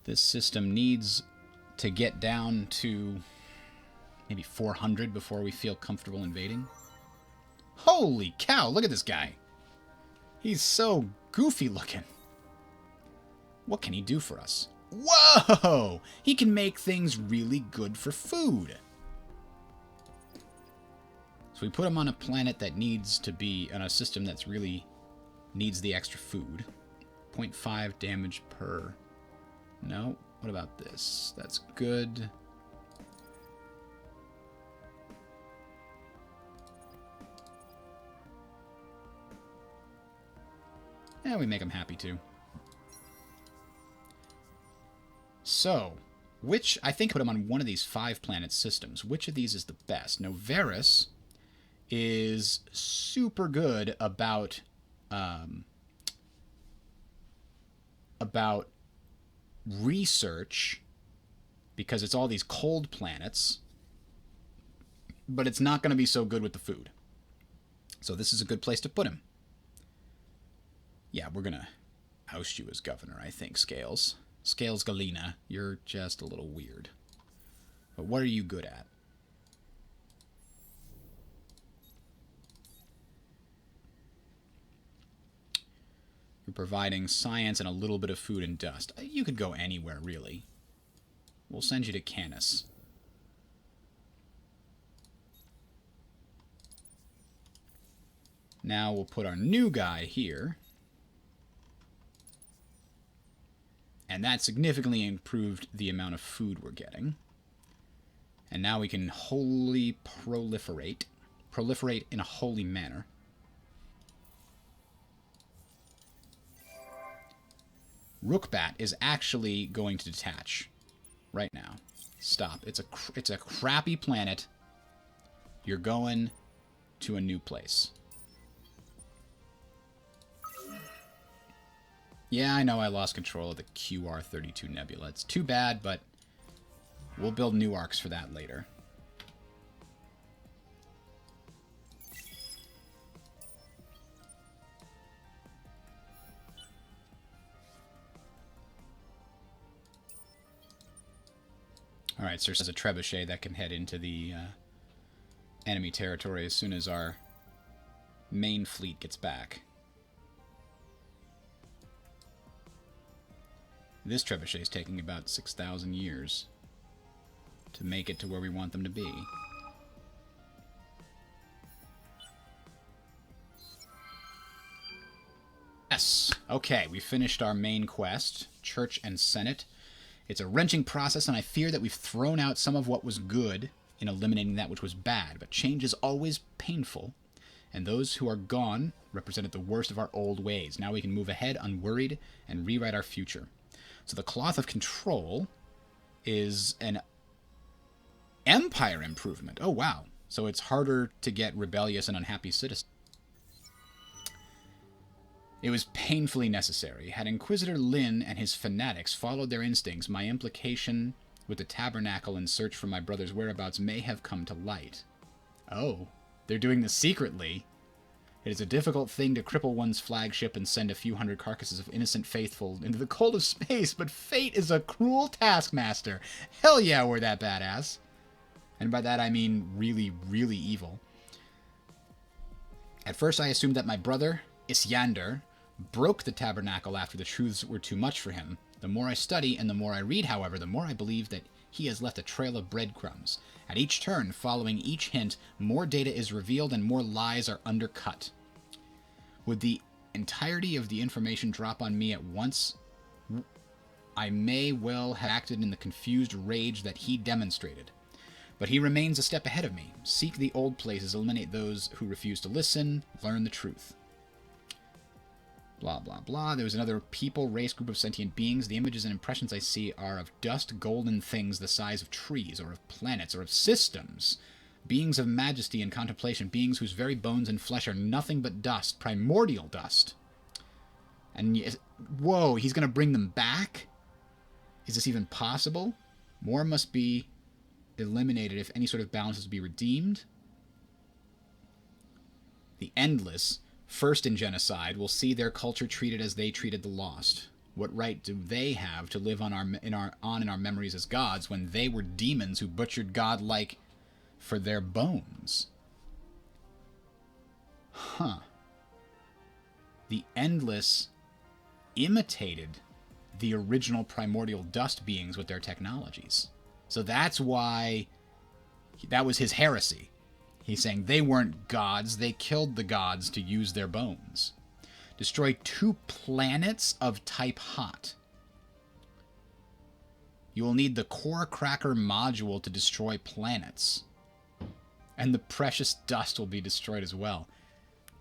This system needs to get down to maybe 400 before we feel comfortable invading. Holy cow, look at this guy. He's so goofy looking. What can he do for us? Whoa! He can make things really good for food. So we put him on a planet that needs to be on a system that's really needs the extra food. 0.5 damage per. No. What about this? That's good. Yeah, we make him happy too. So, I think put him on one of these 5 planet systems. Which of these is the best? Novaris is super good about research because it's all these cold planets, but it's not going to be so good with the food. So this is a good place to put him. Yeah, we're going to oust you as governor, I think, Scales. Scales Galena, you're just a little weird. But what are you good at? You're providing science and a little bit of food and dust. You could go anywhere, really. We'll send you to Canis. Now we'll put our new guy here. And that significantly improved the amount of food we're getting. And now we can wholly proliferate. Proliferate in a holy manner. Rookbat is actually going to detach right now. Stop. It's a crappy planet. You're going to a new place. Yeah, I know I lost control of the QR-32 Nebula. It's too bad, but we'll build new arcs for that later. Alright, so there's a trebuchet that can head into the enemy territory as soon as our main fleet gets back. This trebuchet is taking about 6,000 years to make it to where we want them to be. Yes! Okay, we finished our main quest, Church and Senate. It's a wrenching process, and I fear that we've thrown out some of what was good in eliminating that which was bad, but change is always painful, and those who are gone represented the worst of our old ways. Now we can move ahead unworried and rewrite our future. So the Cloth of Control is an empire improvement. Oh, wow. So it's harder to get rebellious and unhappy citizens. It was painfully necessary. Had Inquisitor Lin and his fanatics followed their instincts, my implication with the tabernacle in search for my brother's whereabouts may have come to light. Oh, they're doing this secretly. It is a difficult thing to cripple one's flagship and send a few hundred carcasses of innocent faithful into the cold of space, but fate is a cruel taskmaster. Hell yeah, we're that badass. And by that I mean really, really evil. At first I assumed that my brother, Isyander, broke the tabernacle after the truths were too much for him. The more I study and the more I read, however, the more I believe that he has left a trail of breadcrumbs. At each turn, following each hint, more data is revealed and more lies are undercut. Would the entirety of the information drop on me at once, I may well have acted in the confused rage that he demonstrated. But he remains a step ahead of me. Seek the old places, eliminate those who refuse to listen, learn the truth. Blah, blah, blah. There was another people, race, group of sentient beings. The images and impressions I see are of dust, golden things the size of trees, or of planets, or of systems. Beings of majesty and contemplation, beings whose very bones and flesh are nothing but dust, primordial dust. And, whoa, he's going to bring them back? Is this even possible? More must be eliminated if any sort of balance is to be redeemed. The Endless, first in genocide, will see their culture treated as they treated the lost. What right do they have to live on in our memories as gods when they were demons who butchered godlike for their bones? Huh. The Endless imitated the original primordial dust beings with their technologies. So that's why that was his heresy. He's saying they weren't gods, they killed the gods to use their bones. Destroy 2 planets of type hot. You will need the core cracker module to destroy planets. And the precious dust will be destroyed as well.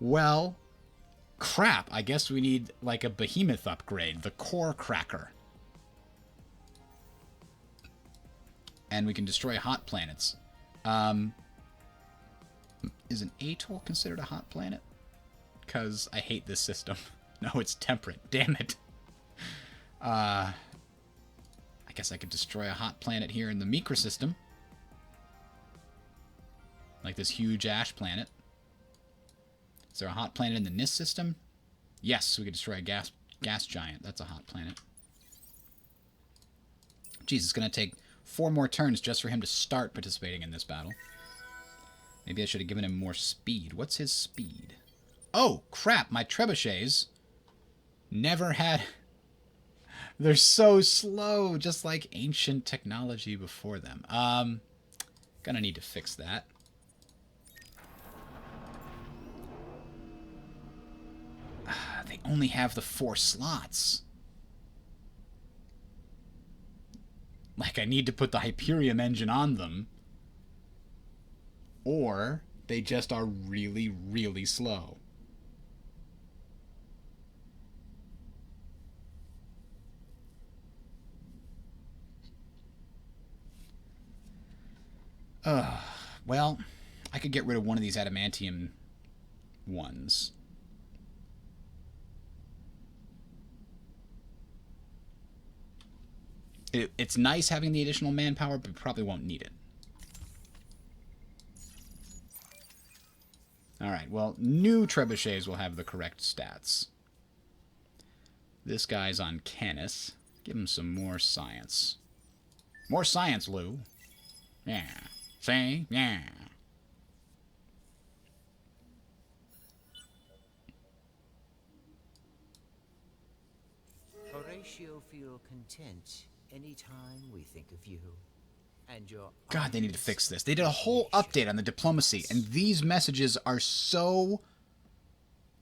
Well, crap. I guess we need like a behemoth upgrade. The core cracker. And we can destroy hot planets. Is an atoll considered a hot planet? Because I hate this system. No, it's temperate. Damn it. I guess I could destroy a hot planet here in the Mikra system. Like this huge ash planet. Is there a hot planet in the NIS system? Yes, we could destroy a gas giant. That's a hot planet. Jeez, it's going to take 4 more turns just for him to start participating in this battle. Maybe I should have given him more speed. What's his speed? Oh, crap. My trebuchets never had... They're so slow, just like ancient technology before them. Gonna need to fix that. They only have the 4 slots. Like, I need to put the Hyperium engine on them. Or they just are really, really slow. Well, I could get rid of one of these adamantium ones. It's nice having the additional manpower, but probably won't need it. Alright, well, new trebuchets will have the correct stats. This guy's on Canis. Give him some more science. More science, Lou. Yeah. See? Yeah. Horatio feel content anytime we think of you. And your God, they need to fix this. They did a whole update on the diplomacy, and these messages are so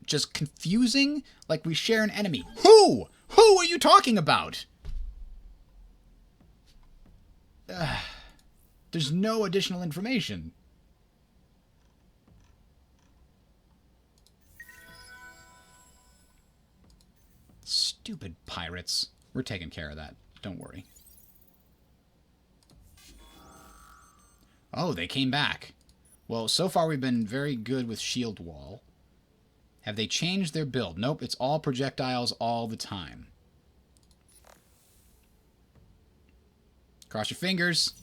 just confusing. Like, we share an enemy. Who? Who are you talking about? There's no additional information. Stupid pirates. We're taking care of that. Don't worry. Oh, they came back. Well, so far we've been very good with shield wall. Have they changed their build? Nope, it's all projectiles all the time. Cross your fingers.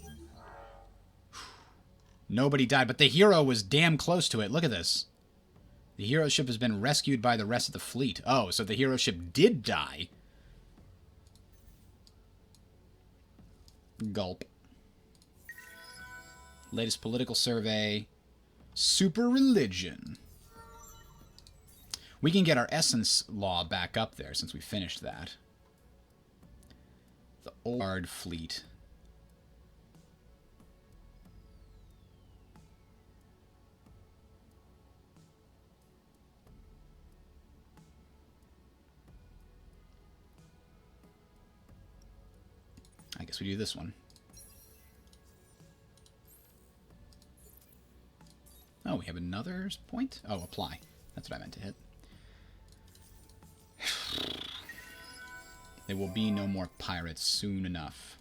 Nobody died, but the hero was damn close to it. Look at this. The hero ship has been rescued by the rest of the fleet. Oh, so the hero ship did die. Gulp. Latest political survey. Super religion. We can get our essence law back up there since we finished that. The old fleet. I guess we do this one. Oh, we have another point? Oh, apply. That's what I meant to hit. There will be no more pirates soon enough.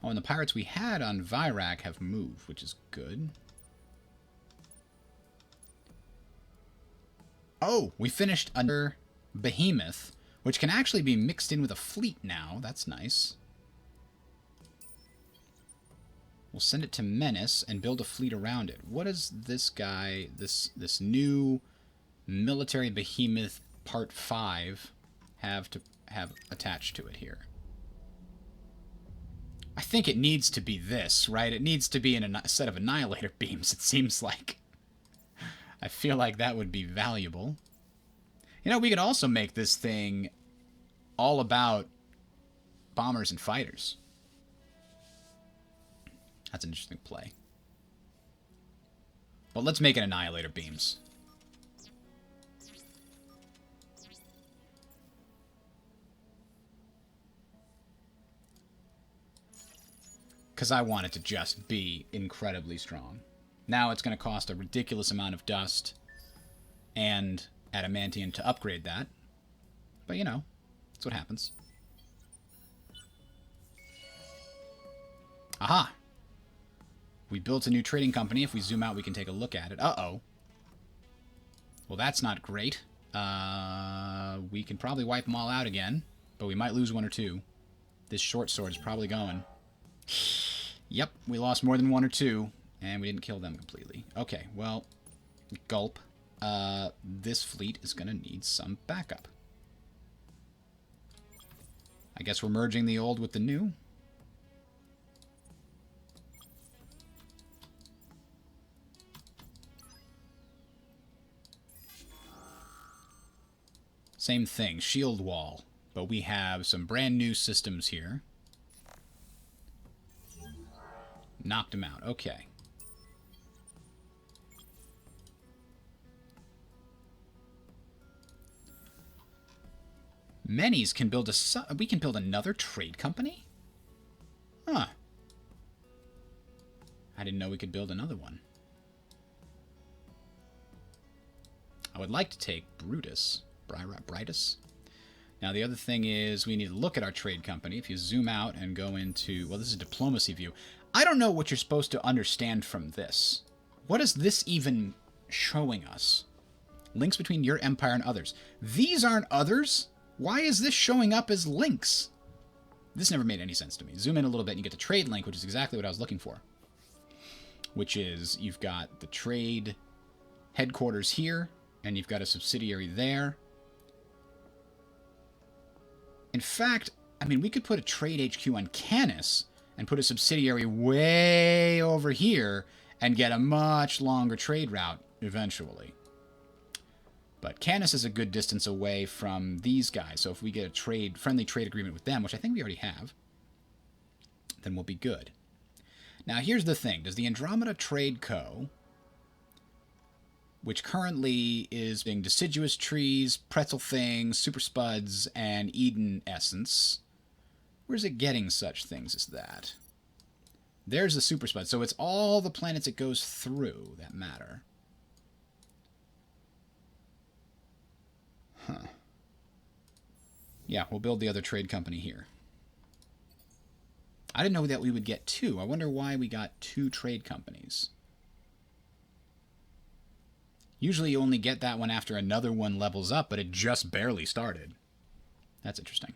Oh, and the pirates we had on Vyrak have moved, which is good. Oh, we finished under Behemoth, which can actually be mixed in with a fleet now. That's nice. We'll send it to Menace and build a fleet around it. What is this guy, this new military behemoth part 5 have attached to it here? I think it needs to be this, right? It needs to be in a set of annihilator beams, it seems like. I feel like that would be valuable. You know, we could also make this thing all about bombers and fighters. That's an interesting play. But let's make it annihilator beams. Because I want it to just be incredibly strong. Now it's going to cost a ridiculous amount of dust and adamantium to upgrade that. But, you know, that's what happens. Aha! We built a new trading company. If we zoom out, we can take a look at it. Uh-oh. Well, that's not great. We can probably wipe them all out again, but we might lose one or two. This short sword is probably going. Yep, we lost more than one or two, and we didn't kill them completely. Okay, well, gulp. This fleet is going to need some backup. I guess we're merging the old with the new. Same thing, shield wall. But we have some brand new systems here. Knocked him out. Okay. Menes can build a... We can build another trade company? Huh. I didn't know we could build another one. I would like to take Brutus. Britus. Now, the other thing is we need to look at our trade company. If you zoom out and go into... Well, this is a diplomacy view. I don't know what you're supposed to understand from this. What is this even showing us? Links between your empire and others. These aren't others? Why is this showing up as links? This never made any sense to me. Zoom in a little bit and you get the trade link, which is exactly what I was looking for. Which is, you've got the trade headquarters here, and you've got a subsidiary there. In fact, I mean, we could put a trade HQ on Canis and put a subsidiary way over here and get a much longer trade route eventually. But Canis is a good distance away from these guys, so if we get a friendly trade agreement with them, which I think we already have, then we'll be good. Now, here's the thing. Does the Andromeda Trade Co., which currently is being deciduous trees, pretzel things, super spuds, and Eden essence, where's it getting such things as that? There's the super spud. So it's all the planets it goes through that matter. Huh. Yeah, we'll build the other trade company here. I didn't know that we would get two. I wonder why we got two trade companies. Usually you only get that one after another one levels up, but it just barely started. That's interesting.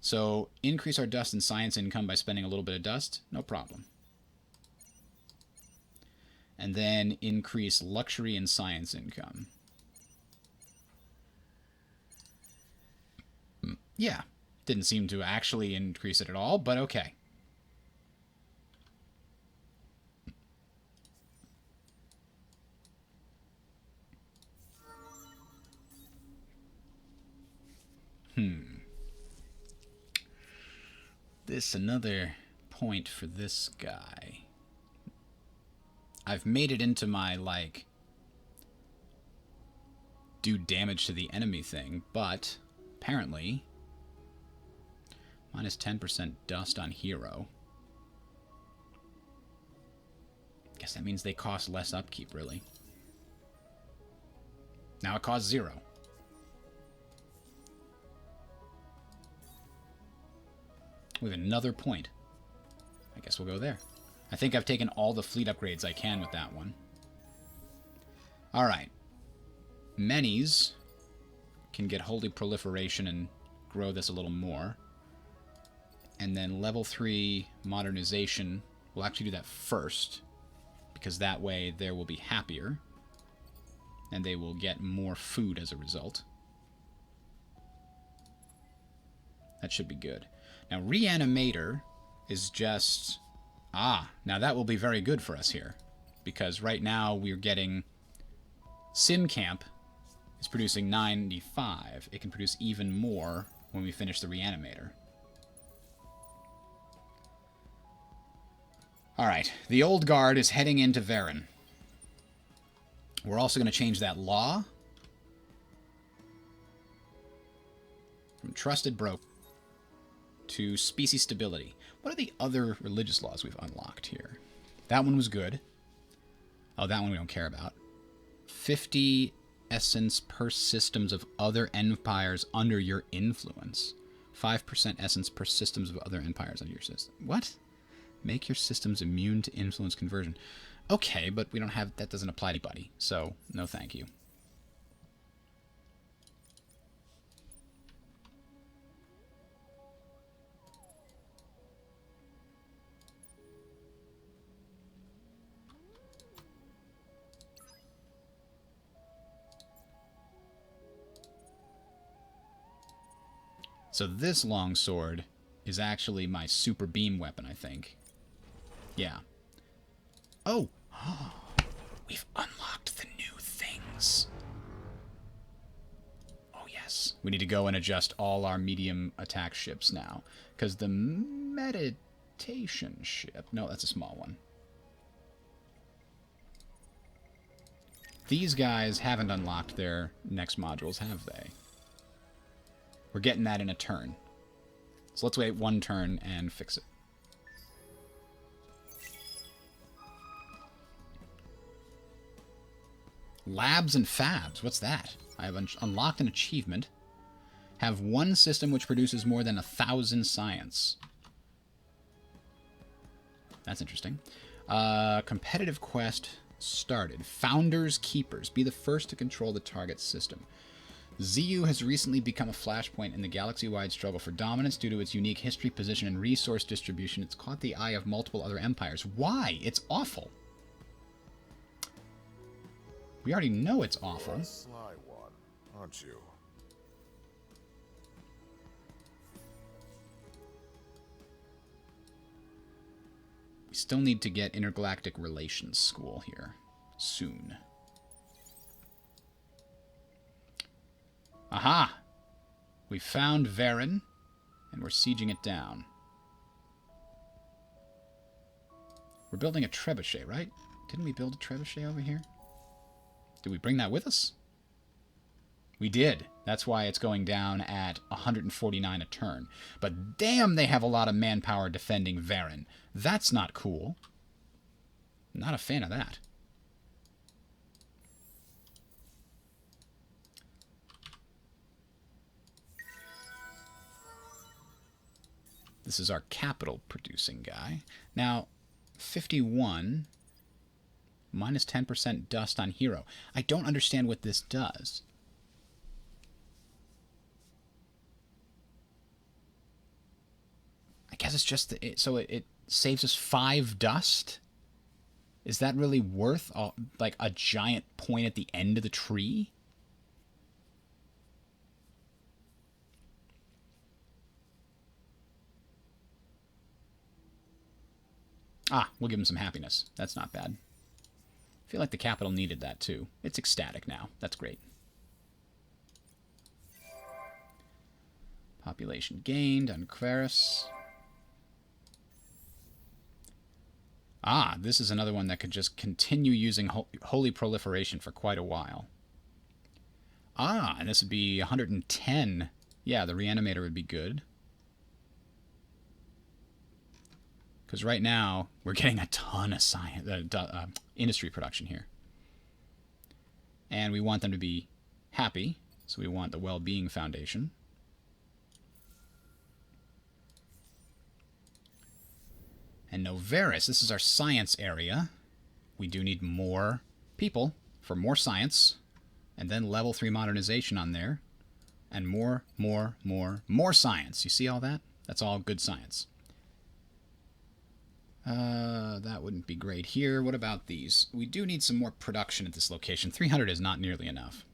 So, increase our dust and science income by spending a little bit of dust? No problem. And then increase luxury and science income. Yeah, didn't seem to actually increase it at all, but okay. This another point for this guy. I've made it into my, like, do damage to the enemy thing, but apparently minus 10% dust on hero. Guess that means they cost less upkeep, really. Now it costs 0. We have another point. I guess we'll go there. I think I've taken all the fleet upgrades I can with that one. Alright. Menes can get holy proliferation and grow this a little more. And then level 3 modernization, we'll actually do that first, because that way they will be happier, and they will get more food as a result. That should be good. Now, Reanimator is just... Ah, now that will be very good for us here. Because right now we're getting... SimCamp is producing 95. It can produce even more when we finish the Reanimator. Alright, the Old Guard is heading into Varen. We're also going to change that law from Trusted Broke to Species Stability. What are the other religious laws we've unlocked here? That one was good. Oh, that one we don't care about. 50 essence per systems of other empires under your influence. 5% essence per systems of other empires under your system. What? Make your systems immune to influence conversion. Okay, but we don't have... That doesn't apply to anybody, so no thank you. So this longsword is actually my super beam weapon, I think. Yeah. Oh! We've unlocked the new things. Oh, yes. We need to go and adjust all our medium attack ships now. Because the meditation ship... No, that's a small one. These guys haven't unlocked their next modules, have they? We're getting that in a turn. So let's wait one turn and fix it. Labs and Fabs. What's that? I have unlocked an achievement. Have one system which produces more than 1,000 science. That's interesting. Competitive quest started. Founders Keepers. Be the first to control the target system. ZU has recently become a flashpoint in the galaxy-wide struggle for dominance due to its unique history, position, and resource distribution. It's caught the eye of multiple other empires. Why? It's awful. We already know it's awful. You're a sly one, aren't you? We still need to get Intergalactic Relations School here. Soon. Aha! We found Varen, and we're sieging it down. We're building a trebuchet, right? Didn't we build a trebuchet over here? Did we bring that with us? We did. That's why it's going down at 149 a turn. But damn, they have a lot of manpower defending Varen. That's not cool. Not a fan of that. This is our capital producing guy. Now, 51... minus 10% dust on hero. I don't understand what this does. I guess it's just... so it saves us 5 dust? Is that really worth like a giant point at the end of the tree? Ah, we'll give him some happiness. That's not bad. I feel like the capital needed that too. It's ecstatic now. That's great. Population gained on Quaris. Ah, this is another one that could just continue using holy proliferation for quite a while. Ah, and this would be 110. Yeah, the reanimator would be good. Because right now, we're getting a ton of science, industry production here. And we want them to be happy, so we want the Well-Being Foundation. And Novaris, this is our science area. We do need more people for more science. And then level 3 modernization on there. And more science. You see all that? That's all good science. That wouldn't be great here. What about these? We do need some more production at this location. 300 is not nearly enough.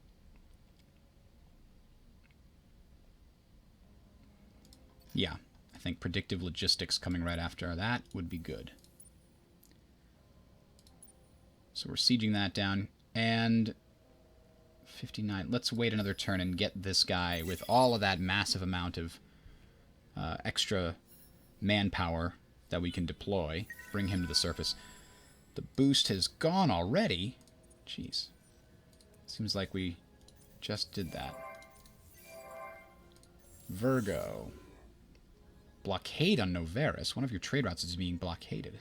Yeah, I think predictive logistics coming right after that would be good. So we're sieging that down. And 59. Let's wait another turn and get this guy with all of that massive amount of extra manpower that we can deploy. Bring him to the surface. The boost has gone already. Jeez. Seems like we just did that. Virgo. Blockade on Novaris. One of your trade routes is being blockaded.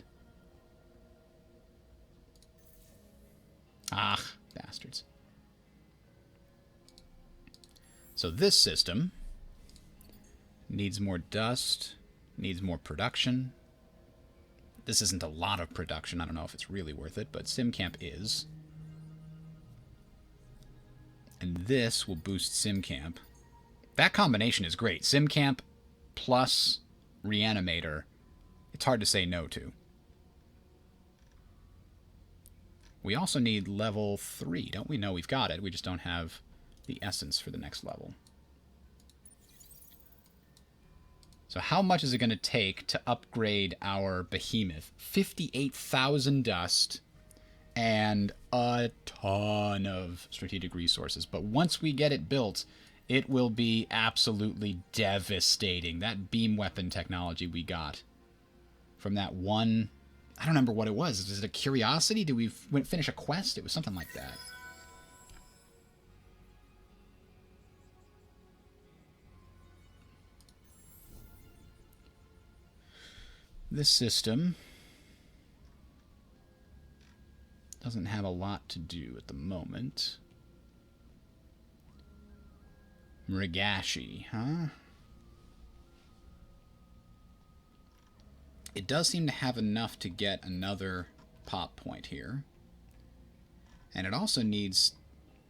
Ah, bastards. So this system needs more dust, needs more production. This isn't a lot of production. I don't know if it's really worth it, but SimCamp is. And this will boost SimCamp. That combination is great. SimCamp plus Reanimator. It's hard to say no to. We also need level 3, don't we? No, we've got it. We just don't have the essence for the next level. So how much is it going to take to upgrade our behemoth? 58,000 dust and a ton of strategic resources. But once we get it built, it will be absolutely devastating. That beam weapon technology we got from that one... I don't remember what it was. Is it a curiosity? Did we finish a quest? It was something like that. This system doesn't have a lot to do at the moment. Mrigashi, huh? It does seem to have enough to get another pop point here. And it also needs,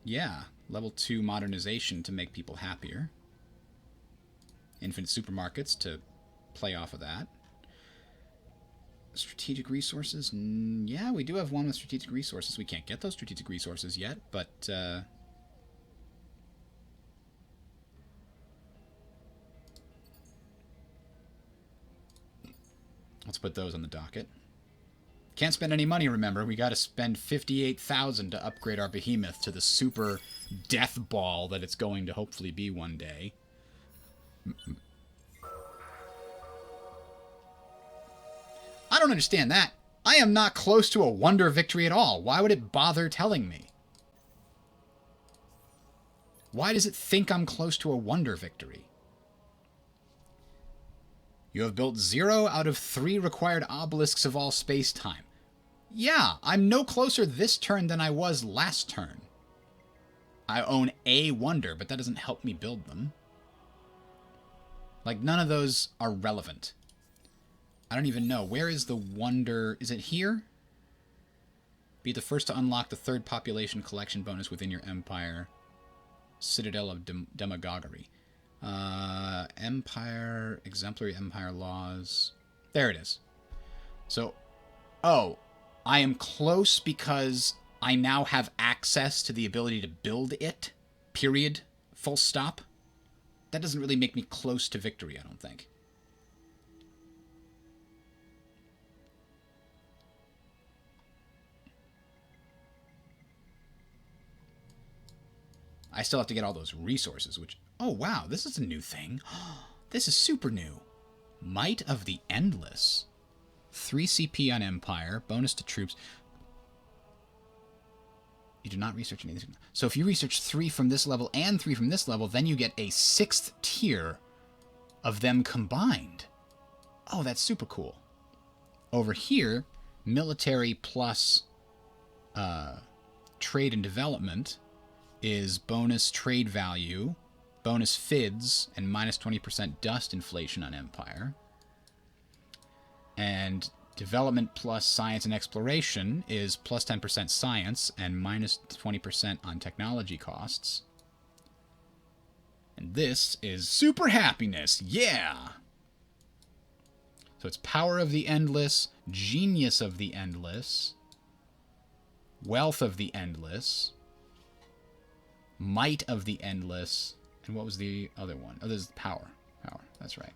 yeah, level 2 modernization to make people happier. Infinite supermarkets to play off of that. Strategic resources? Yeah, we do have one with strategic resources. We can't get those strategic resources yet, but... let's put those on the docket. Can't spend any money, remember. We got to spend 58,000 to upgrade our behemoth to the super death ball that it's going to hopefully be one day. I don't understand that. I am not close to a wonder victory at all. Why would it bother telling me? Why does it think I'm close to a wonder victory? You have built 0 out of 3 required obelisks of all space-time. Yeah, I'm no closer this turn than I was last turn. I own a wonder, but that doesn't help me build them. Like, none of those are relevant. I don't even know. Where is the wonder? Is it here? Be the first to unlock the 3rd population collection bonus within your empire. Citadel of Demagoguery. Empire, exemplary empire laws. There it is. So, oh, I am close because I now have access to the ability to build it. Period. Full stop. That doesn't really make me close to victory, I don't think. I still have to get all those resources, which... Oh, wow, this is a new thing. This is super new. Might of the Endless. 3 CP on Empire. Bonus to troops. You do not research anything. So if you research 3 from this level and 3 from this level, then you get a 6th tier of them combined. Oh, that's super cool. Over here, military plus trade and development is bonus trade value, bonus FIDS, and minus 20% dust inflation on Empire. And development plus science and exploration is plus 10% science and minus 20% on technology costs. And this is super happiness, yeah! So it's power of the endless, genius of the endless, wealth of the endless, might of the endless, and what was the other one? Oh, this is power. Power, that's right.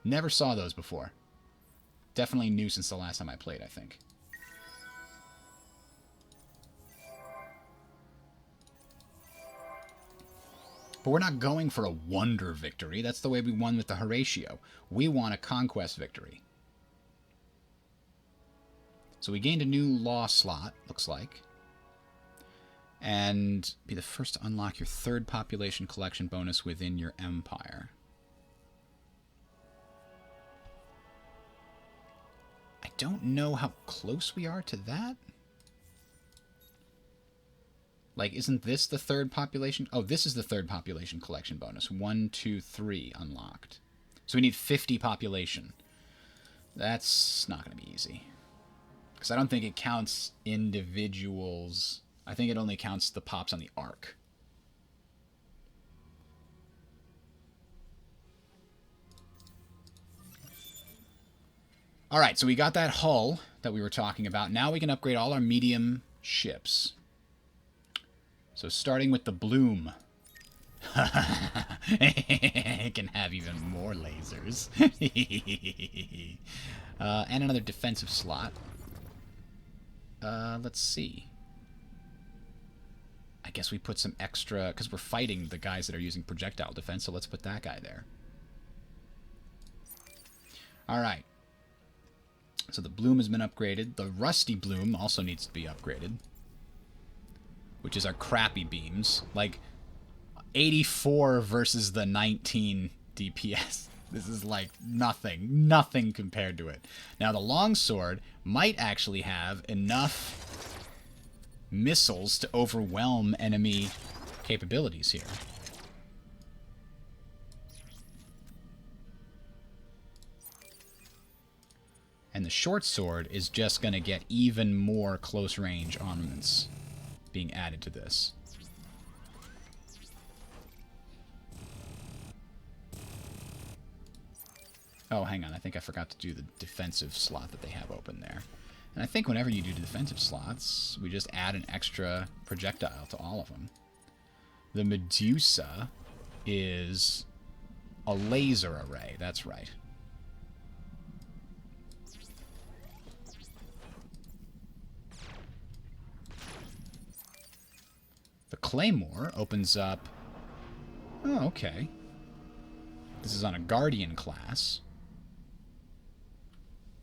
Never saw those before. Definitely new since the last time I played, I think. But we're not going for a wonder victory. That's the way we won with the Horatio. We want a conquest victory. So we gained a new law slot, looks like. And be the first to unlock your third population collection bonus within your empire. I don't know how close we are to that. Like, isn't this the third population? Oh, this is the third population collection bonus. 1, 2, 3 unlocked. So we need 50 population. That's not going to be easy. Because I don't think it counts individuals. I think it only counts the pops on the arc. Alright, so we got that hull that we were talking about. Now we can upgrade all our medium ships. So starting with the Bloom. It can have even more lasers. And another defensive slot. Let's see. I guess we put some extra, because we're fighting the guys that are using projectile defense, so let's put that guy there. Alright. So the Bloom has been upgraded. The Rusty Bloom also needs to be upgraded. Which is our crappy beams. Like, 84 versus the 19 DPS. This is like nothing. Nothing compared to it. Now, the longsword might actually have enough missiles to overwhelm enemy capabilities here. And the short sword is just going to get even more close range armaments being added to this. Oh, hang on. I think I forgot to do the defensive slot that they have open there. And I think whenever you do defensive slots, we just add an extra projectile to all of them. The Medusa is a laser array. That's right. The Claymore opens up... Oh, okay. This is on a Guardian class.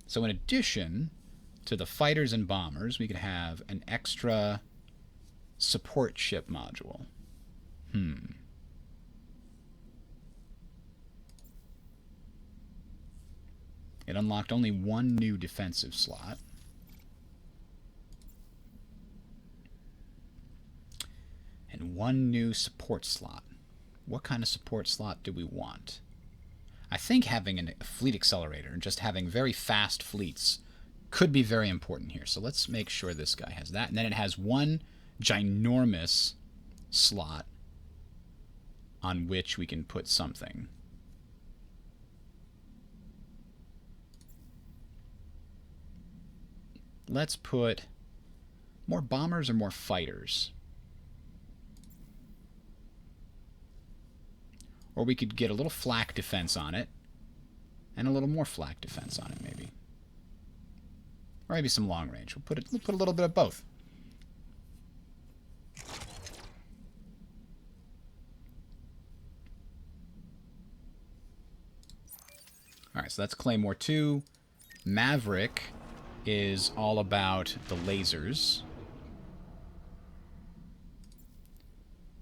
So in addition to the fighters and bombers, we could have an extra support ship module. It unlocked only one new defensive slot. And one new support slot. What kind of support slot do we want? I think having a fleet accelerator and just having very fast fleets could be very important here. So let's make sure this guy has that. And then it has one ginormous slot on which we can put something. Let's put more bombers or more fighters. Or we could get a little flak defense on it, and a little more flak defense on it, maybe. Or maybe some long range. We'll put a little bit of both. Alright, so that's Claymore 2. Maverick is all about the lasers.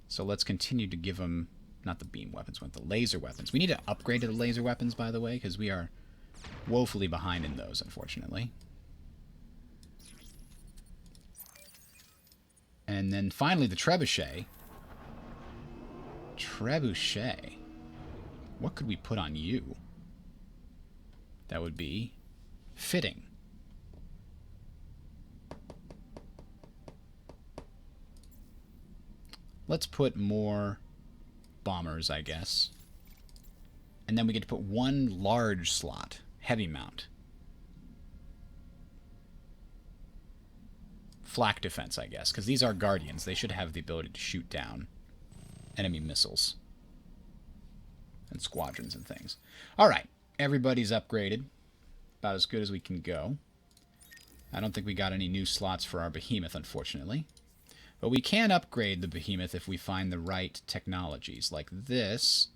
So let's continue to give them... Not the beam weapons, but the laser weapons. We need to upgrade to the laser weapons, by the way, because we are woefully behind in those, unfortunately. And then finally the Trebuchet. Trebuchet. What could we put on you? That would be fitting. Let's put more bombers, I guess. And then we get to put one large slot, heavy mount. Flak defense, I guess, because these are Guardians. They should have the ability to shoot down enemy missiles and squadrons and things. All right. Everybody's upgraded. About as good as we can go. I don't think we got any new slots for our behemoth, unfortunately. But we can upgrade the behemoth if we find the right technologies. Like this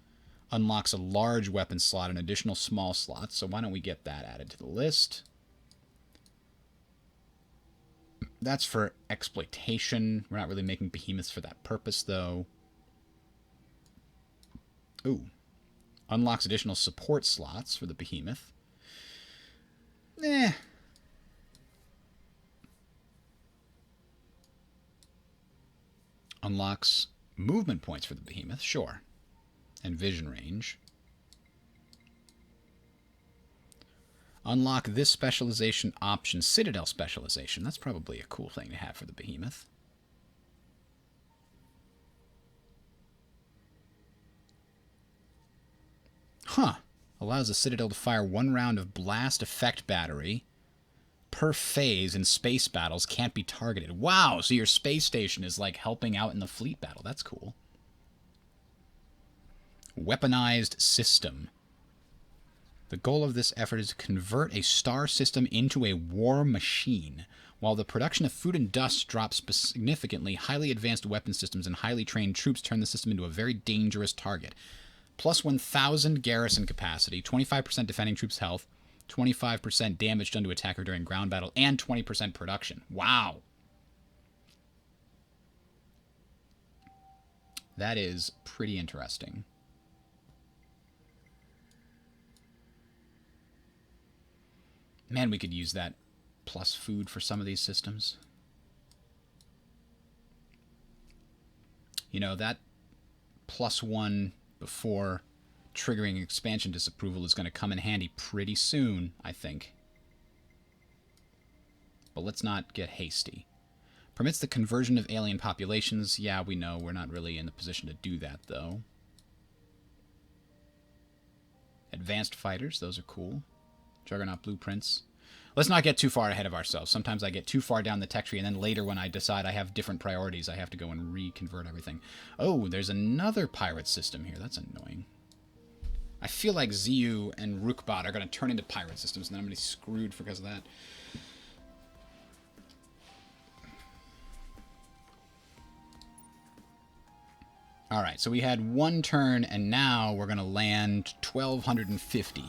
unlocks a large weapon slot and additional small slots. So why don't we get that added to the list? That's for exploitation. We're not really making behemoths for that purpose, though. Ooh. Unlocks additional support slots for the behemoth. Eh. Unlocks movement points for the behemoth, sure. And vision range. Unlock this specialization option, Citadel specialization. That's probably a cool thing to have for the behemoth. Huh. Allows the Citadel to fire 1 round of blast effect battery per phase in space battles, can't be targeted. Wow, so your space station is like helping out in the fleet battle. That's cool. Weaponized system. The goal of this effort is to convert a star system into a war machine. While the production of food and dust drops significantly, highly advanced weapon systems and highly trained troops turn the system into a very dangerous target. Plus 1,000 garrison capacity, 25% defending troops' health, 25% damage done to attacker during ground battle, and 20% production. Wow. That is pretty interesting. Man, we could use that plus food for some of these systems. You know, that +1 before triggering expansion disapproval is going to come in handy pretty soon, I think. But let's not get hasty. Permits the conversion of alien populations. Yeah, we know we're not really in the position to do that, though. Advanced fighters, those are cool. Juggernaut blueprints. Let's not get too far ahead of ourselves. Sometimes I get too far down the tech tree, and then later when I decide I have different priorities, I have to go and reconvert everything. Oh, there's another pirate system here. That's annoying. I feel like Ziyu and Rookbot are going to turn into pirate systems, and then I'm going to be screwed because of that. Alright, so we had 1 turn, and now we're going to land 1,250.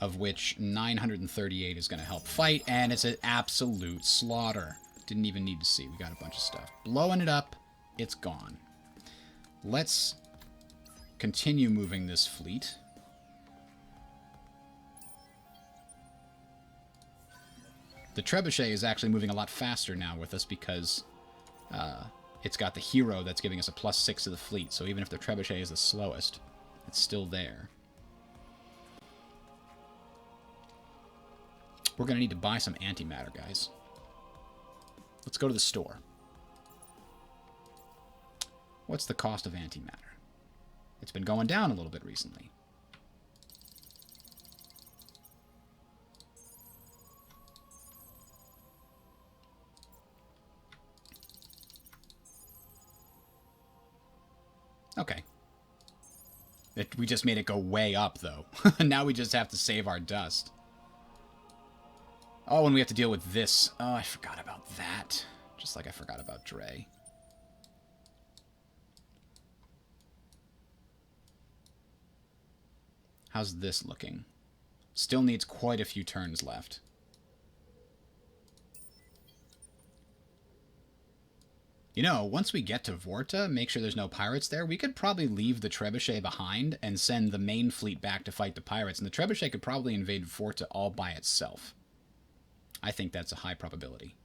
Of which 938 is going to help fight, and it's an absolute slaughter. Didn't even need to see. We got a bunch of stuff. Blowing it up, it's gone. Let's continue moving this fleet. The Trebuchet is actually moving a lot faster now with us because it's got the hero that's giving us a +6 to the fleet, so even if the Trebuchet is the slowest, it's still there. We're going to need to buy some antimatter, guys. Let's go to the store. What's the cost of antimatter? It's been going down a little bit recently. Okay. We just made it go way up, though. Now we just have to save our dust. Oh, and we have to deal with this. Oh, I forgot about that. Just like I forgot about Dre. How's this looking? Still needs quite a few turns left. You know, once we get to Vorta, make sure there's no pirates there, we could probably leave the Trebuchet behind and send the main fleet back to fight the pirates, and the Trebuchet could probably invade Vorta all by itself. I think that's a high probability.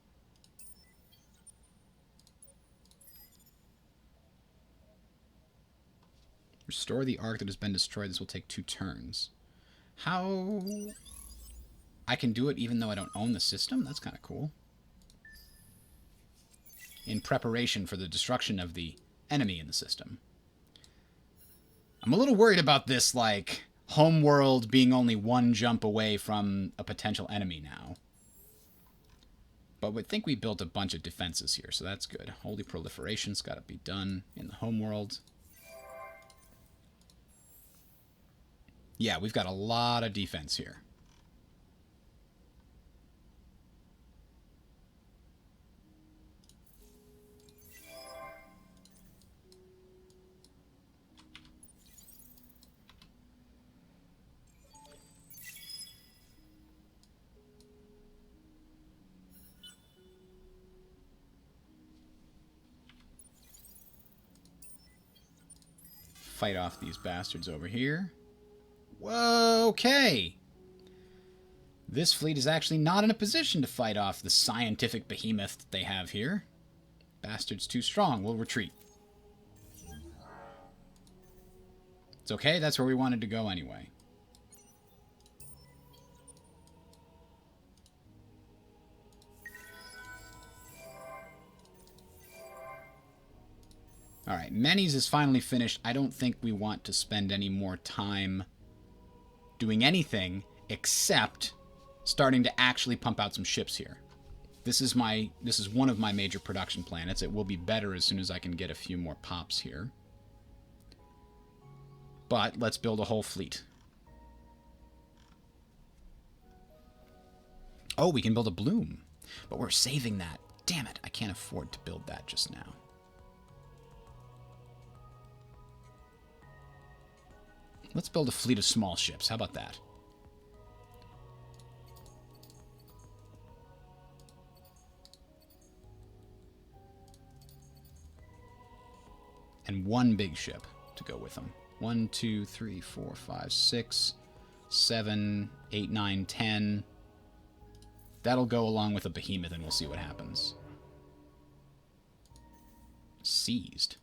Restore the arc that has been destroyed. This will take 2 turns. How... I can do it even though I don't own the system? That's kind of cool. In preparation for the destruction of the enemy in the system. I'm a little worried about this, like, homeworld being only 1 jump away from a potential enemy now. But we think we built a bunch of defenses here, so that's good. Holy proliferation's got to be done in the homeworld. Yeah, we've got a lot of defense here. Fight off these bastards over here. Whoa, okay. This fleet is actually not in a position to fight off the scientific behemoth that they have here. Bastard's too strong. We'll retreat. It's okay. That's where we wanted to go anyway. Alright, Menes is finally finished. I don't think we want to spend any more time doing anything except starting to actually pump out some ships here. This is one of my major production planets. It will be better as soon as I can get a few more pops here. But let's build a whole fleet. Oh, we can build a bloom. But we're saving that. Damn it, I can't afford to build that just now. Let's build a fleet of small ships. How about that? And one big ship to go with them. 1, 2, 3, 4, 5, 6, 7, 8, 9, 10. That'll go along with a behemoth and we'll see what happens. Seized.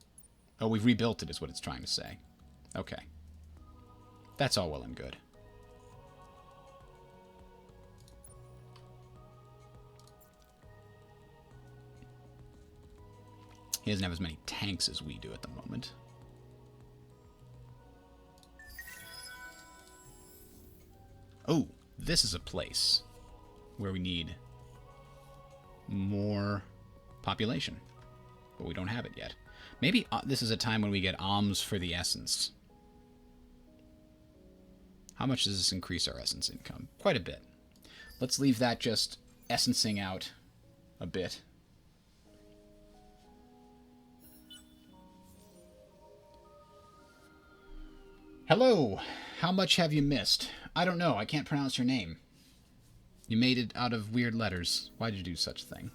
Oh, we've rebuilt it is what it's trying to say. Okay. That's all well and good. He doesn't have as many tanks as we do at the moment. Oh, this is a place where we need more population. But we don't have it yet. Maybe this is a time when we get alms for the essence. How much does this increase our essence income? Quite a bit. Let's leave that just essencing out a bit. Hello. How much have you missed? I don't know. I can't pronounce your name. You made it out of weird letters. Why did you do such a thing?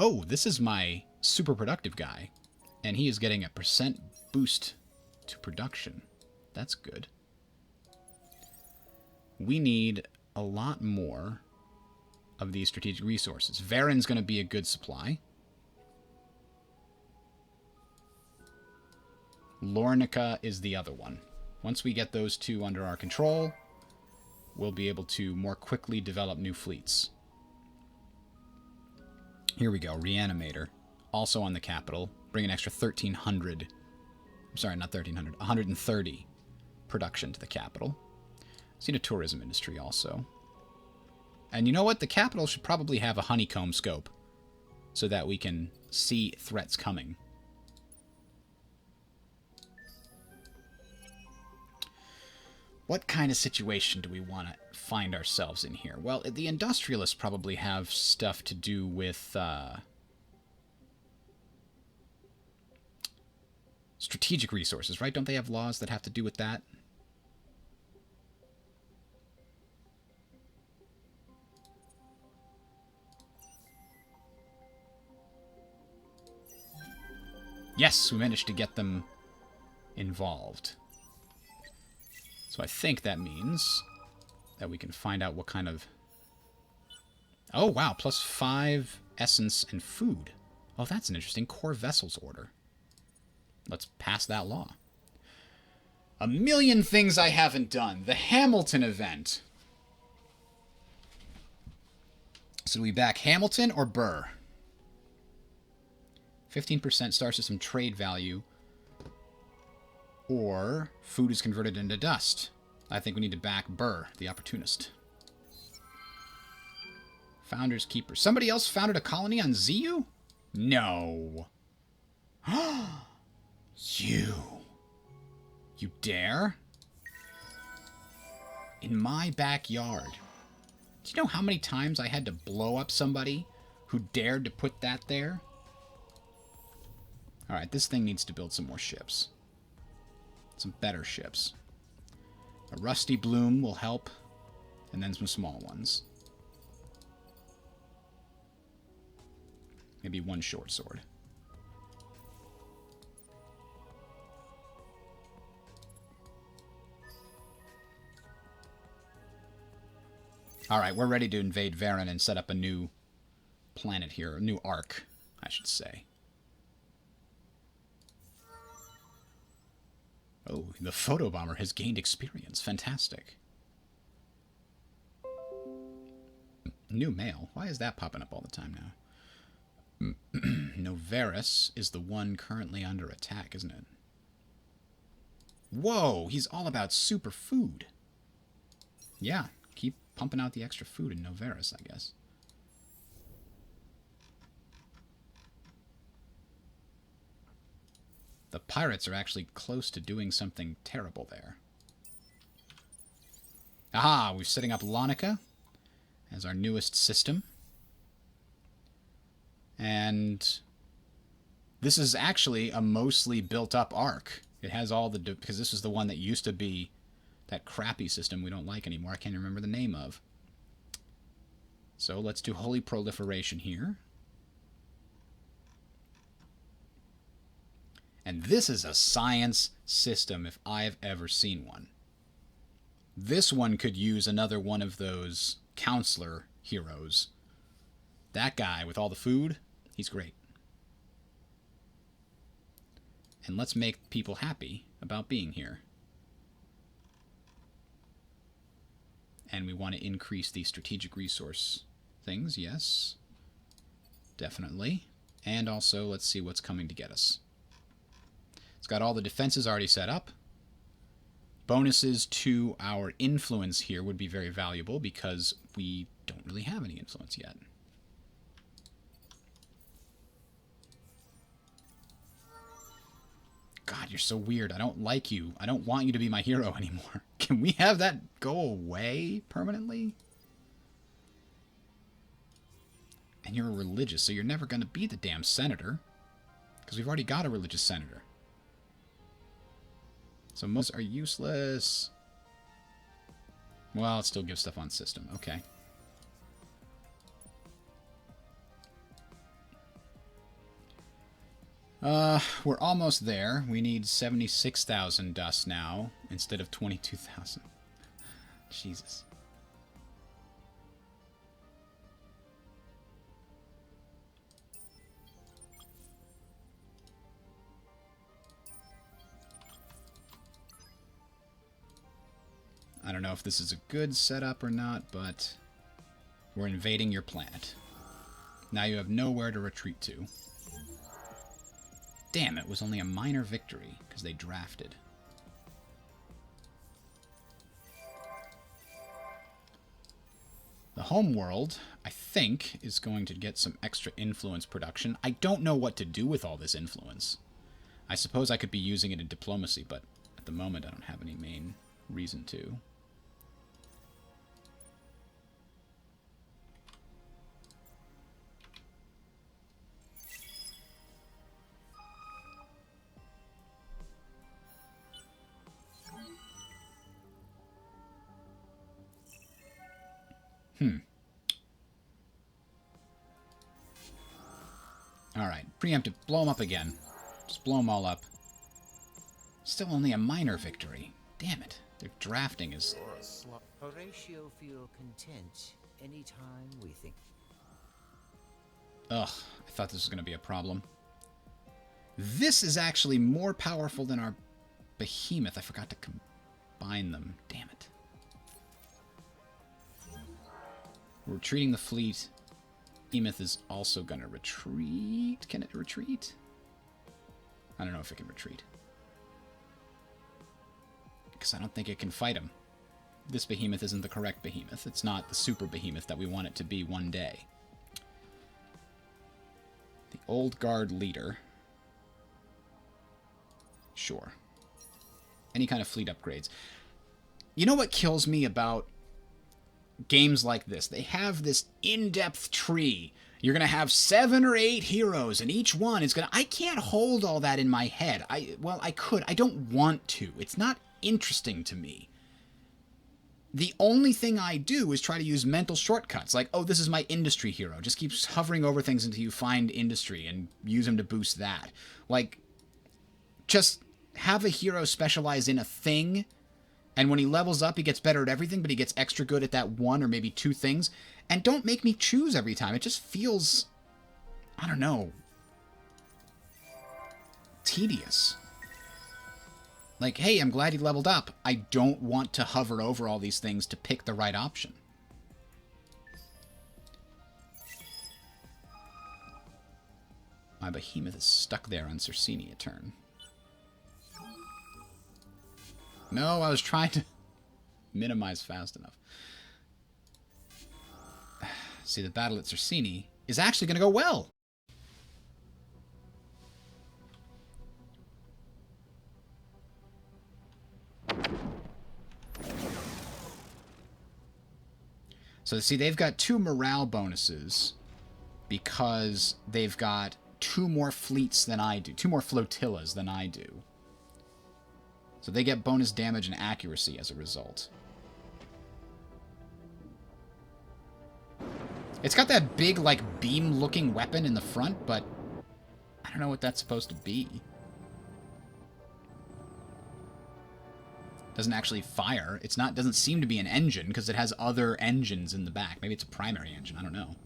Oh, this is my super productive guy. And he is getting a % boost to production. That's good. We need a lot more of these strategic resources. Varen's going to be a good supply. Lornica is the other one. Once we get those two under our control, we'll be able to more quickly develop new fleets. Here we go, Reanimator. Also on the capital. Bring an extra 1,300... I'm sorry, not 1,300. 130 production to the capital. See the tourism industry also. And you know what? The capital should probably have a honeycomb scope so that we can see threats coming. What kind of situation do we want to find ourselves in here? Well, the industrialists probably have stuff to do with strategic resources, right? Don't they have laws that have to do with that? Yes, we managed to get them involved. So I think that means that we can find out what kind of... Oh, wow, +5 essence and food. Oh, that's an interesting core vessels order. Let's pass that law. A million things I haven't done. The Hamilton event. So do we back Hamilton or Burr? 15% star system trade value. Or food is converted into dust. I think we need to back Burr, the opportunist. Founder's Keeper. Somebody else founded a colony on ZU? No. You. You dare? In my backyard. Do you know how many times I had to blow up somebody who dared to put that there? Alright, this thing needs to build some more ships. Some better ships. A rusty bloom will help, and then some small ones. Maybe one short sword. Alright, we're ready to invade Varen and set up a new planet here. A new arc, I should say. Oh, the photobomber has gained experience. Fantastic. New mail. Why is that popping up all the time now? Novaris is the one currently under attack, isn't it? Whoa, he's all about super food. Yeah, keep pumping out the extra food in Novaris, I guess. The pirates are actually close to doing something terrible there. Aha, we're setting up Lonica as our newest system. And this is actually a mostly built-up arc. It has all the... because this is the one that used to be that crappy system we don't like anymore. I can't remember the name of. So let's do Holy Proliferation here. And this is a science system if I've ever seen one. This one could use another one of those counselor heroes. That guy with all the food, he's great. And let's make people happy about being here. And we want to increase the strategic resource things, yes. Definitely. And also, let's see what's coming to get us. It's got all the defenses already set up. Bonuses to our influence here would be very valuable because we don't really have any influence yet. God, you're so weird. I don't like you. I don't want you to be my hero anymore. Can we have that go away permanently? And you're a religious, so you're never going to be the damn senator. Because we've already got a religious senator. So most are useless. Well, it still gives stuff on system. Okay. We're almost there. We need 76,000 dust now instead of 22,000. Jesus. I don't know if this is a good setup or not, but we're invading your planet. Now you have nowhere to retreat to. Damn, it was only a minor victory because they drafted. The homeworld, I think, is going to get some extra influence production. I don't know what to do with all this influence. I suppose I could be using it in diplomacy, but at the moment I don't have any main reason to. Alright, preemptive. Blow them up again. Just blow them all up. Still only a minor victory. Damn it. Their drafting is... Horatio feel content anytime we think. Ugh, I thought this was going to be a problem. This is actually more powerful than our behemoth. I forgot to combine them. Damn it. We're retreating the fleet. Behemoth is also going to retreat. Can it retreat? I don't know if it can retreat. Because I don't think it can fight him. This behemoth isn't the correct behemoth. It's not the super behemoth that we want it to be one day. The old guard leader. Sure. Any kind of fleet upgrades. You know what kills me about games like this? They have this in-depth tree. You're going to have 7 or 8 heroes, and each one is going to... I can't hold all that in my head. Well, I could. I don't want to. It's not interesting to me. The only thing I do is try to use mental shortcuts. Like, oh, this is my industry hero. Just keeps hovering over things until you find industry and use him to boost that. Like, just have a hero specialize in a thing, and when he levels up, he gets better at everything, but he gets extra good at that one or maybe 2 things. And don't make me choose every time. It just feels, I don't know, tedious. Like, hey, I'm glad he leveled up. I don't want to hover over all these things to pick the right option. My behemoth is stuck there on Cercini a turn. No, I was trying to minimize fast enough. See, the battle at Cercini is actually going to go well. So, see, they've got 2 morale bonuses because they've got 2 more fleets than I do. 2 more flotillas than I do. So they get bonus damage and accuracy as a result. It's got that big, like, beam-looking weapon in the front, but I don't know what that's supposed to be. Doesn't actually fire. It's not. Doesn't seem to be an engine because it has other engines in the back. Maybe it's a primary engine. I don't know.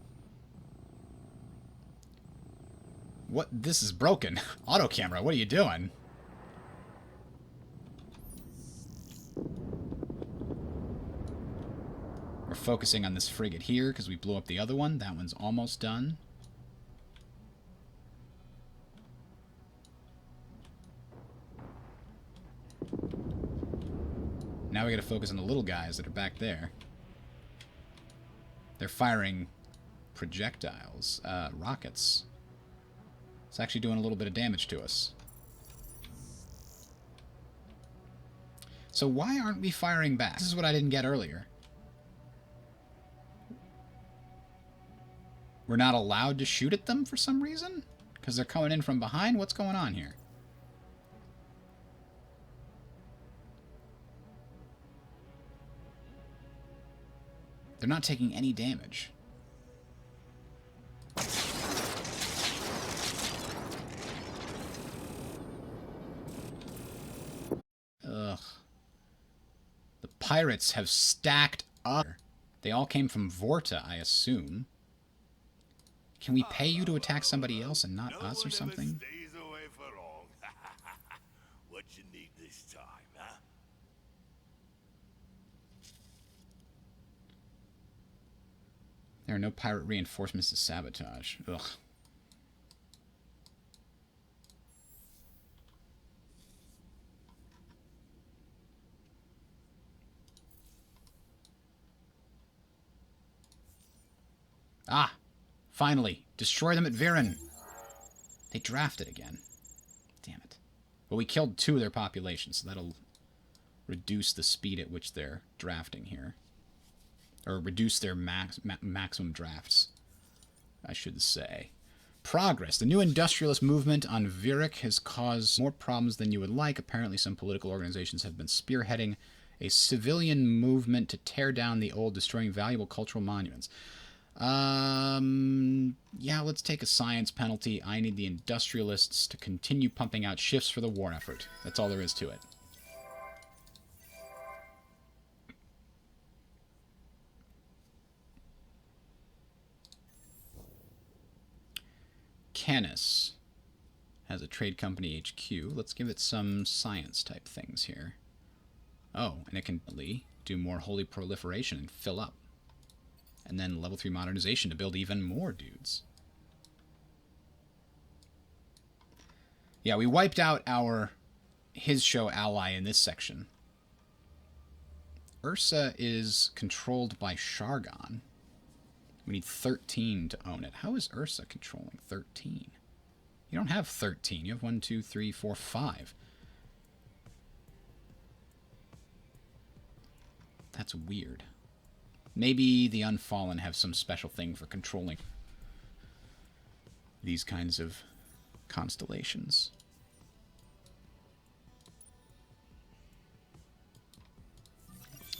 What? This is broken. Auto camera. What are you doing? We're focusing on this frigate here because we blew up the other one. That one's almost done. Now we gotta focus on the little guys that are back there. They're firing projectiles, rockets. It's actually doing a little bit of damage to us. So why aren't we firing back? This is what I didn't get earlier. We're not allowed to shoot at them for some reason? Because they're coming in from behind? What's going on here? They're not taking any damage. Ugh. The pirates have stacked up. They all came from Vorta, I assume. Can we pay you to attack somebody else and not us or something? Stays away for long. What you need this time, huh? There are no pirate reinforcements to sabotage. Ugh. Ah! Finally! Destroy them at Viren! They drafted again. Damn it. Well, we killed 2 of their population, so that'll reduce the speed at which they're drafting here. Or reduce their maximum drafts, I should say. Progress. The new industrialist movement on Virik has caused more problems than you would like. Apparently some political organizations have been spearheading a civilian movement to tear down the old, destroying valuable cultural monuments. Yeah, let's take a science penalty. I need the industrialists to continue pumping out shifts for the war effort. That's all there is to it. Canis has a trade company HQ. Let's give it some science type things here. Oh, and it can do more holy proliferation and fill up. And then level 3 modernization to build even more dudes. Yeah, we wiped out his show ally in this section. Ursa is controlled by Shargon. We need 13 to own it. How is Ursa controlling 13? You don't have 13. You have 1, 2, 3, 4, 5. That's weird. Maybe the Unfallen have some special thing for controlling these kinds of constellations.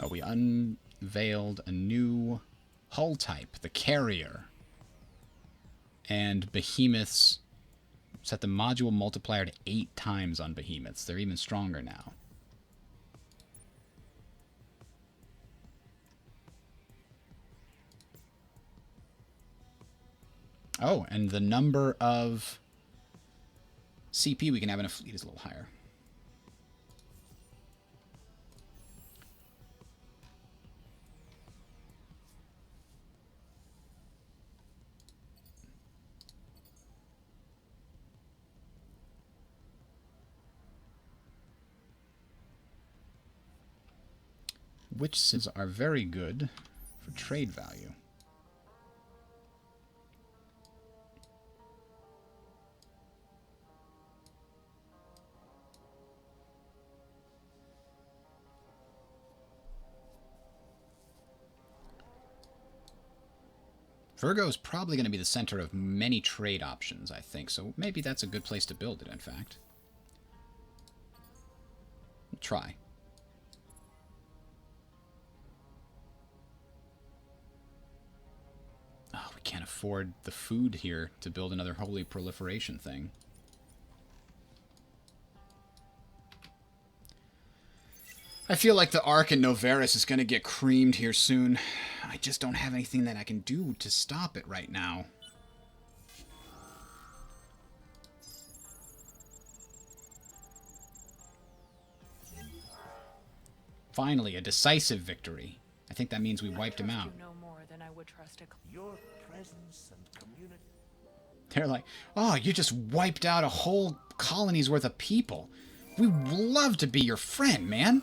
Oh, we unveiled a new hull type, the Carrier. And Behemoths set the module multiplier to 8 times on Behemoths. They're even stronger now. Oh, and the number of CP we can have in a fleet is a little higher. Which are very good for trade value. Virgo is probably going to be the center of many trade options, I think, so maybe that's a good place to build it, in fact. We'll try. Oh, we can't afford the food here to build another holy proliferation thing. I feel like the Ark in Novaris is going to get creamed here soon. I just don't have anything that I can do to stop it right now. Finally, a decisive victory. I think that means we wiped him out. No more than I would trust a... Your presence and community. They're like, oh, you just wiped out a whole colony's worth of people. We'd love to be your friend, man.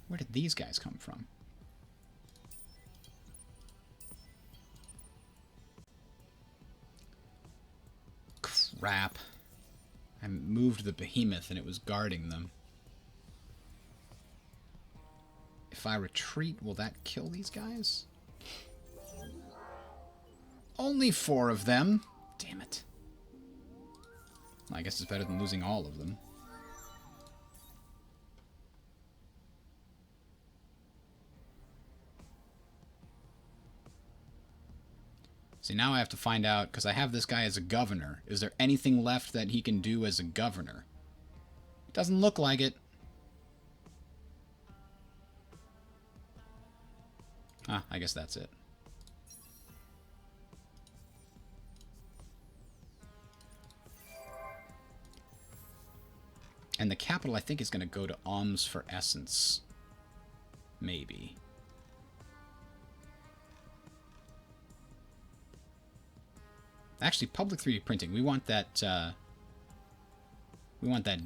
Where did these guys come from? Crap. I moved the behemoth and it was guarding them. If I retreat, will that kill these guys? Only 4 of them. Damn it. I guess it's better than losing all of them. See, now I have to find out, because I have this guy as a governor. Is there anything left that he can do as a governor? Doesn't look like it. Ah, I guess that's it. And the capital, I think, is going to go to Alms for Essence. Maybe. Actually, public 3D printing. We want that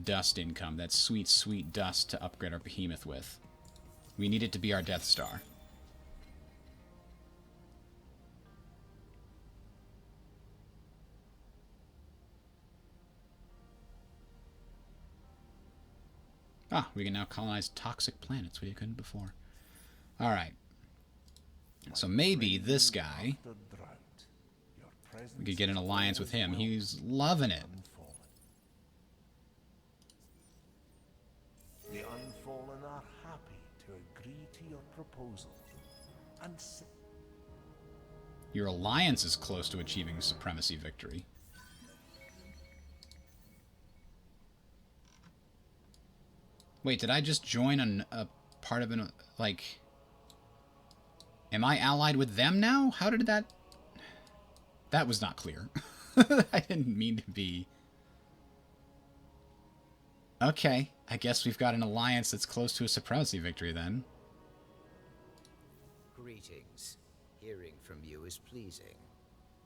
dust income, that sweet, sweet dust to upgrade our behemoth with. We need it to be our Death Star. Ah, we can now colonize toxic planets, we couldn't before. Alright. So maybe this guy, we could get an alliance with him. He's loving it. The Unfallen are happy to agree to your proposal. And your alliance is close to achieving supremacy victory. Wait, did I just join a part of an, like... Am I allied with them now? How did that... That was not clear. I didn't mean to be... Okay, I guess we've got an alliance that's close to a supremacy victory then. Greetings. Hearing from you is pleasing.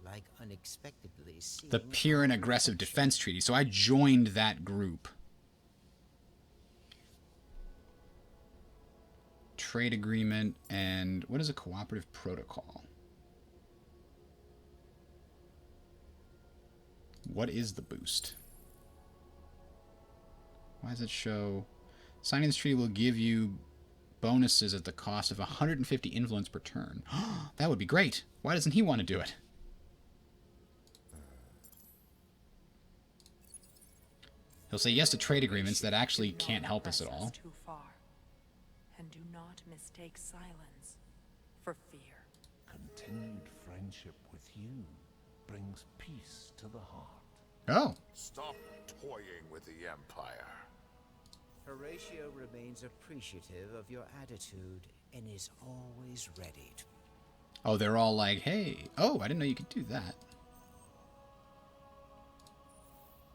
Like unexpectedly seeing... The Pure and Aggressive Defense Treaty. So I joined that group. Trade agreement, and what is a cooperative protocol? What is the boost? Why does it show... Signing this treaty will give you bonuses at the cost of 150 influence per turn. That would be great. Why doesn't he want to do it? He'll say yes to trade agreements that actually can't help us at all. Too far. And do not mistake silence for fear. Continued friendship with you brings peace to the heart. Oh. Stop toying with the Empire. Horatio remains appreciative of your attitude and is always ready to... Oh, they're all like, hey. Oh, I didn't know you could do that.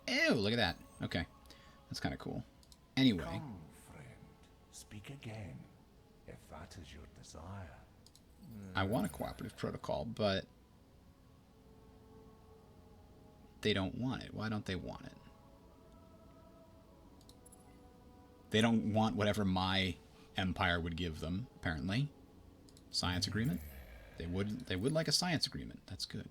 Ew, look at that. Okay. That's kind of cool. Anyway. Come, friend. Speak again, if that is your desire. I want a cooperative protocol, but they don't want it. Why don't they want it? They don't want whatever my empire would give them, apparently. Science agreement? They would like a science agreement. That's good.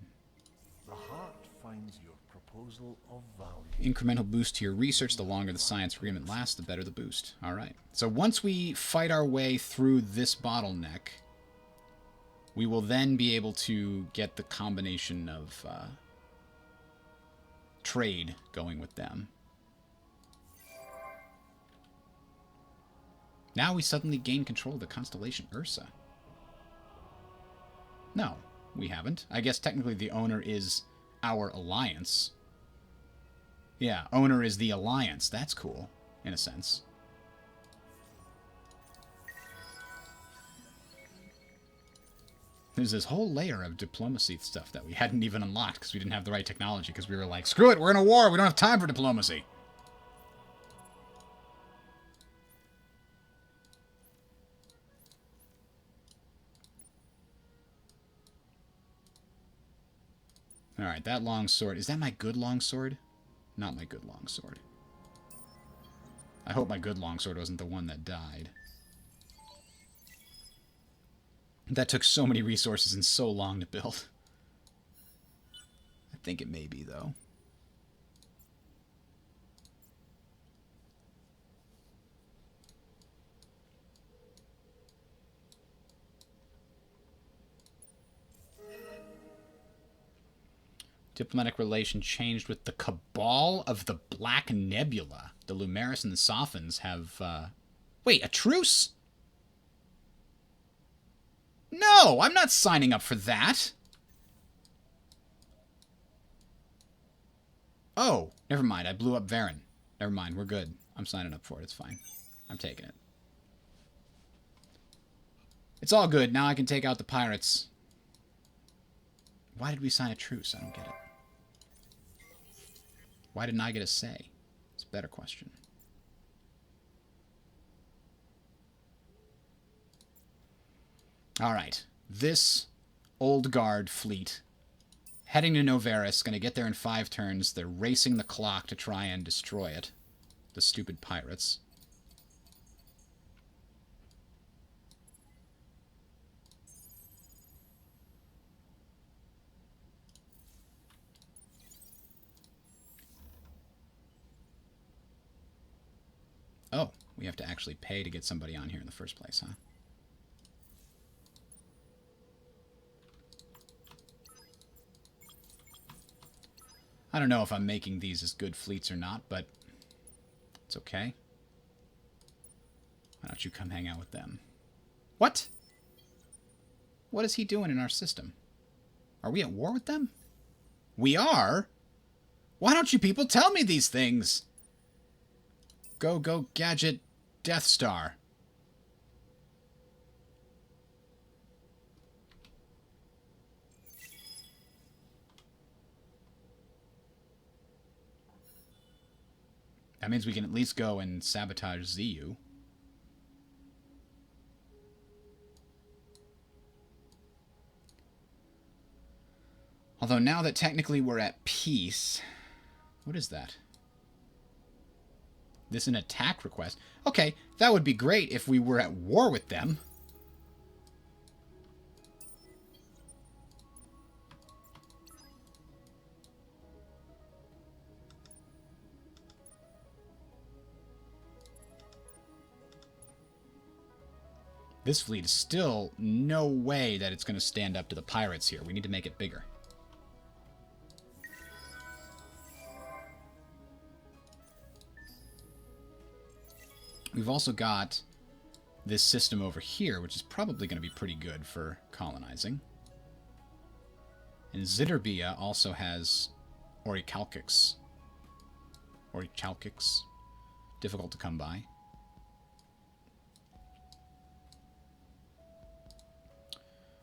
The heart finds your proposal of value. Incremental boost to your research. The longer the science agreement lasts, the better the boost. All right. So once we fight our way through this bottleneck, we will then be able to get the combination of trade going with them. Now we suddenly gain control of the constellation Ursa. No, we haven't. I guess technically the owner is our alliance. Yeah, owner is the alliance. That's cool, in a sense. There's this whole layer of diplomacy stuff that we hadn't even unlocked because we didn't have the right technology, because we were like, screw it, we're in a war, we don't have time for diplomacy. Alright, that long sword. Is that my good long sword? Not my good long sword. I hope my good long sword wasn't the one that died. That took so many resources and so long to build. I think it may be, though. Diplomatic relation changed with the Cabal of the Black Nebula. The Lumeris and the Sophons have, Wait, a truce? No, I'm not signing up for that. Oh, never mind. I blew up Varen. Never mind. We're good. I'm signing up for it. It's fine. I'm taking it. It's all good. Now I can take out the pirates. Why did we sign a truce? I don't get it. Why didn't I get a say? It's a better question. Alright. This Old Guard fleet heading to Novaris, going to get there in 5 turns. They're racing the clock to try and destroy it. The stupid pirates. Oh, we have to actually pay to get somebody on here in the first place, huh? I don't know if I'm making these as good fleets or not, but it's okay. Why don't you come hang out with them? What? What is he doing in our system? Are we at war with them? We are? Why don't you people tell me these things? Go, go, Gadget, Death Star. That means we can at least go and sabotage ZU. Although now that technically we're at peace... What is that? This an attack request? Okay, that would be great if we were at war with them. This fleet is still no way that it's going to stand up to the pirates here. We need to make it bigger. We've also got this system over here, which is probably going to be pretty good for colonizing. And Zitterbia also has Orichalcix. Orichalcix. Difficult to come by.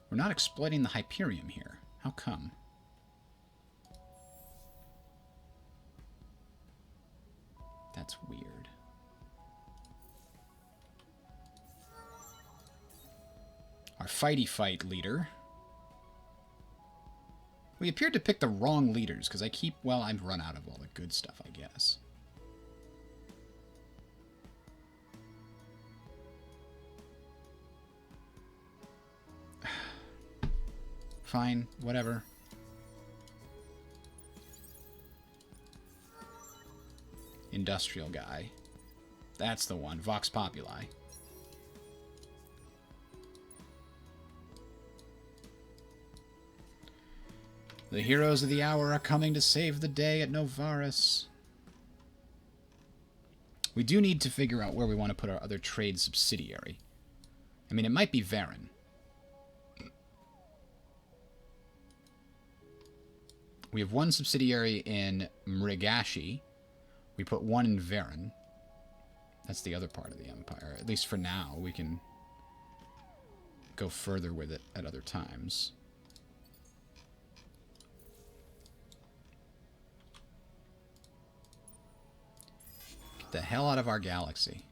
We're not exploiting the Hyperium here. How come? That's weird. Our fighty fight leader. We appeared to pick the wrong leaders, because well, I've run out of all the good stuff, I guess. Fine, whatever. Industrial guy. That's the one, Vox Populi. The heroes of the hour are coming to save the day at Novaris. We do need to figure out where we want to put our other trade subsidiary. I mean, it might be Varen. We have one subsidiary in Mrigashi. We put one in Varen. That's the other part of the Empire. At least for now. We can go further with it at other times. Get the hell out of our galaxy.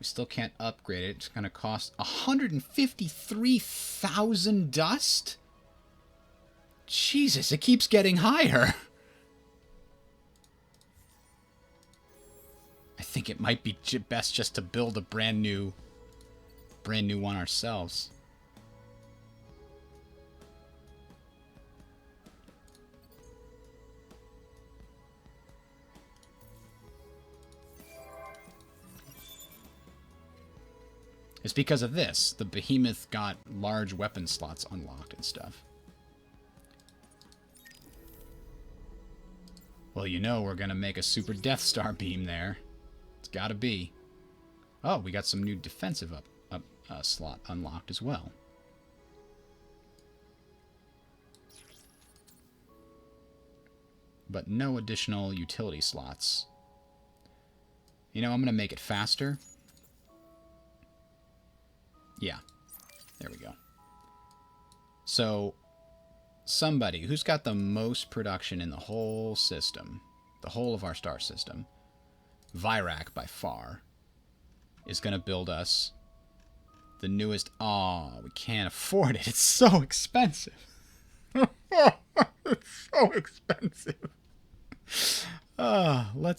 We still can't upgrade it. It's going to cost 153,000 dust? Jesus, it keeps getting higher. I think it might be best just to build a brand new one ourselves. It's because of this. The behemoth got large weapon slots unlocked and stuff. Well, you know we're going to make a super Death Star beam there. It's got to be. Oh, we got some new defensive slot unlocked as well. But no additional utility slots. You know, I'm going to make it faster. Yeah, there we go. So, somebody who's got the most production in the whole system, the whole of our star system, Vyrak by far, is going to build us the newest... Aw, we can't afford it. It's so expensive. It's so expensive. Let's